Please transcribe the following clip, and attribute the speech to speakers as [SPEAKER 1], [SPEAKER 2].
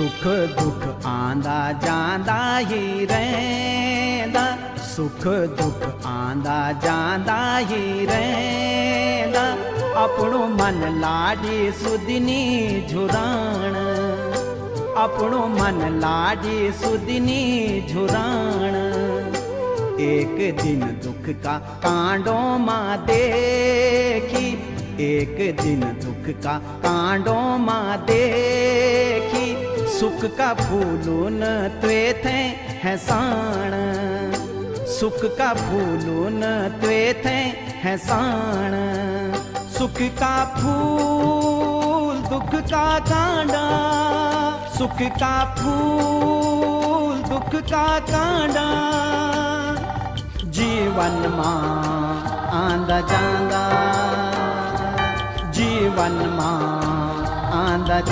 [SPEAKER 1] सुख दुख आंदा जांदा ही रहिंदा, सुख दुख आंदा जांदा ही रहिंदा। अपनो मन लाडी सुदनी झुराण, अपनो मन लाडी सुदनी झुराण। एक दिन दुख का कांडों मां देखी, एक दिन दुख का कांडों मां देखी। सुख का फूलून त्वे थे है साण, सुख का फूलून त्वे थे है साण। सुख का फूल दुख का कांडा, सुख का फूल दुख का कांडा। जीवन मां आंदा जांदा, जीवन मां आंदा